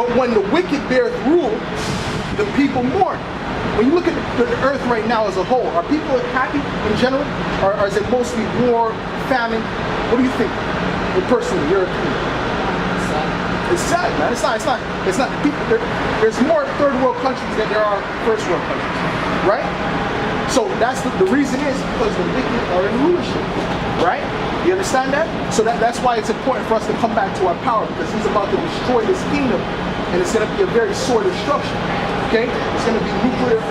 But when the wicked beareth rule, the people mourn. When you look at the earth right now as a whole, are people happy in general? Or is it mostly war, famine? What do you think? Personally, your opinion. It's sad, man. It's not. There's more third world countries than there are first world countries, right? So that's the reason is because the wicked are in rulership, right? You understand that? So that's why it's important for us to come back to our power, because he's about to destroy this kingdom, and it's going to be a very sore destruction. Okay? It's going to be a nuclear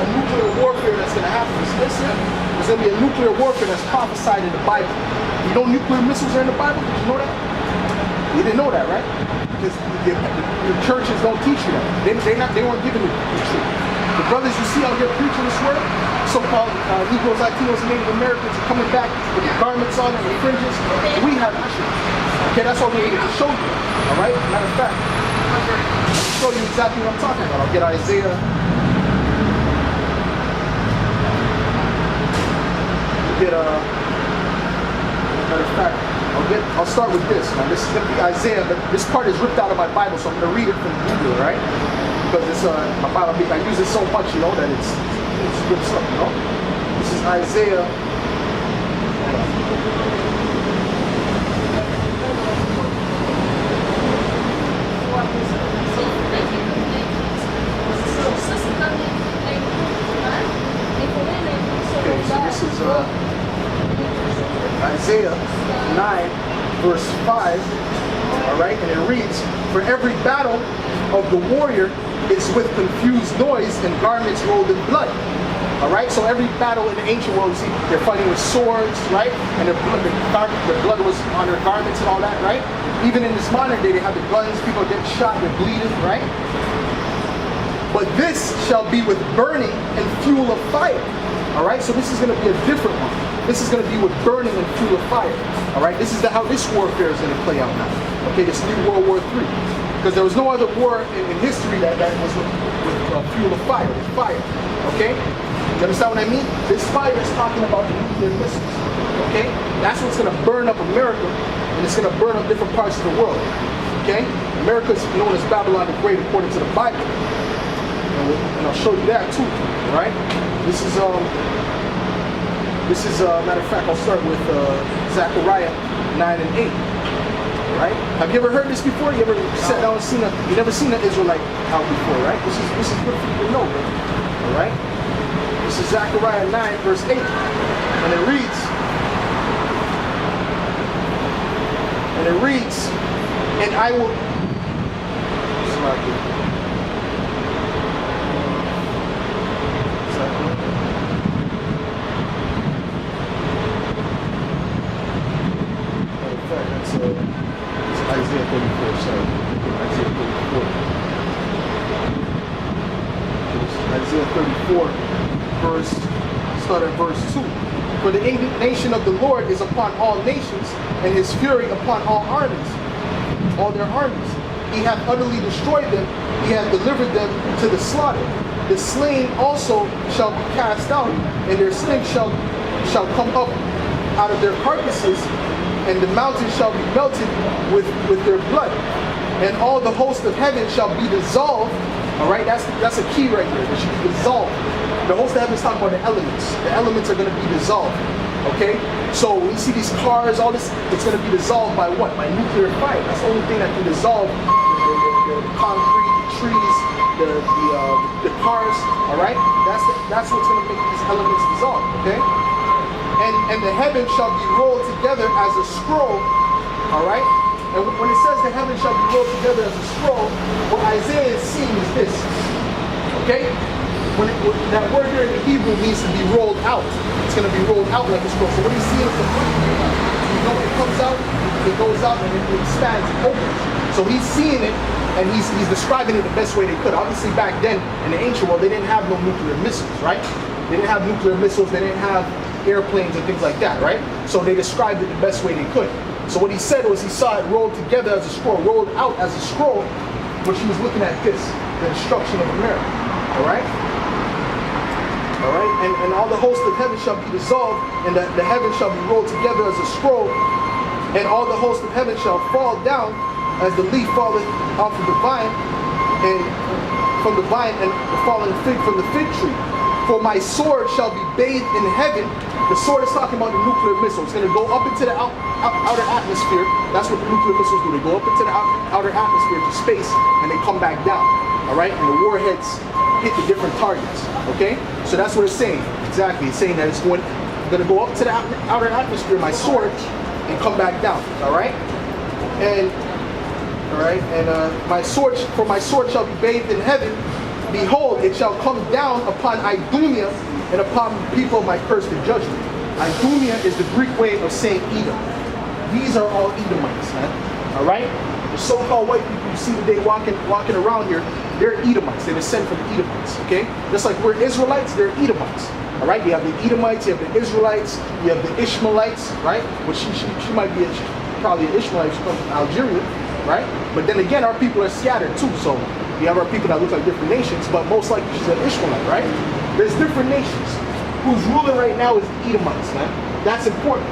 warfare that's going to happen. Listen, there's going to be a nuclear warfare that's prophesied in the Bible. You know nuclear missiles are in the Bible? Did you know that? You didn't know that, right? Because the churches don't teach you that. They weren't given the truth. The brothers you see out here preaching this word, so-called Negroes, Latinos, and Native Americans are coming back with the garments on and the fringes. We have issues. Okay, that's what we need to show you. All right? Matter of fact, I'll show you exactly what I'm talking about. I'll get Isaiah. Matter of fact, I'll start with this. Now, this is going to be Isaiah, but this part is ripped out of my Bible, so I'm going to read it from Google, right? Because it's my Bible. I use it so much, you know, that it's good stuff, you know. This is Isaiah. Okay, so this is Isaiah 9, verse 5. All right, and it reads, "For every battle of the warrior is with confused noise and garments rolled in blood." All right, so every battle in the ancient world, you see, they're fighting with swords, right? And their blood was on their garments and all that, right? Even in this modern day, they have the guns, people are getting shot, they're bleeding, right? But this shall be with burning and fuel of fire. All right, so this is going to be a different one. This is going to be with burning and fuel of fire. All right, this is how this warfare is going to play out now. Okay, this new World War III. Because there was no other war in history that was with fuel of fire, with fire. Okay? You understand what I mean? This fire is talking about the nuclear missiles. Okay? That's what's going to burn up America, and it's going to burn up different parts of the world. Okay? America is known as Babylon the Great according to the Bible. And I'll show you that too. Alright? This is matter of fact, I'll start with Zechariah 9 and 8. Right? Have you ever heard this before? You ever sat down and seen you never seen an Israelite out before, right? This is good for you to know, bro. All right? This is Zechariah 9, verse 8. And it reads, and I will, it's not good. Isaiah 34, sorry. Isaiah 34. Isaiah 34, start at verse 2. For the indignation of the Lord is upon all nations, and his fury upon all armies, all their armies. He hath utterly destroyed them, he hath delivered them to the slaughter. The slain also shall be cast out, and their slings shall come up out of their carcasses, and the mountains shall be melted with their blood, and all the host of heaven shall be dissolved. All right, that's a key right here. It should be dissolved. The host of heaven is talking about the elements. The elements are going to be dissolved. Okay, so when you see these cars, all this, it's going to be dissolved by what? By nuclear fire. That's the only thing that can dissolve the concrete, the trees, the cars. All right, that's what's going to make these elements dissolve. Okay. And the heaven shall be rolled together as a scroll, all right? And when it says the heaven shall be rolled together as a scroll, what Isaiah is seeing is this, okay? When that word here in the Hebrew means to be rolled out. It's going to be rolled out like a scroll. So what he's seeing is the front, you know, when it comes out, it goes out and it expands, it opens. So he's seeing it, and he's describing it the best way they could. Obviously back then, in the ancient world, they didn't have no nuclear missiles, right? They didn't have nuclear missiles, they didn't have airplanes and things like that, right? So they described it the best way they could. So what he said was he saw it rolled together as a scroll, rolled out as a scroll, but he was looking at this, the destruction of America, all right? All right, and all the hosts of heaven shall be dissolved, and the heaven shall be rolled together as a scroll, and all the hosts of heaven shall fall down as the leaf falleth off of the vine, and from the vine, and the fallen fig from the fig tree. For my sword shall be bathed in heaven. The sword is talking about the nuclear missile. It's going to go up into the outer atmosphere. That's what the nuclear missiles do. They go up into the outer atmosphere to space, and they come back down. All right? And the warheads hit the different targets. Okay? So that's what it's saying. Exactly. It's saying that it's going to go up to the outer atmosphere, my sword, and come back down. All right? And my sword shall be bathed in heaven. Behold, it shall come down upon Idumea and upon the people of my curse and judgment. Idumea is the Greek way of saying Edom. These are all Edomites, man. All right? The so-called white people you see today walking around here, they're Edomites. They descend from the Edomites. Okay? Just like we're Israelites, they're Edomites. All right? You have the Edomites, you have the Israelites, you have the Ishmaelites, right? Well, she might be probably an Ishmaelite. She comes from Algeria, right? But then again, our people are scattered too. So we have our people that look like different nations, but most likely she's an Ishmaelite, right? There's different nations. Who's ruling right now is the Edomites, man. That's important.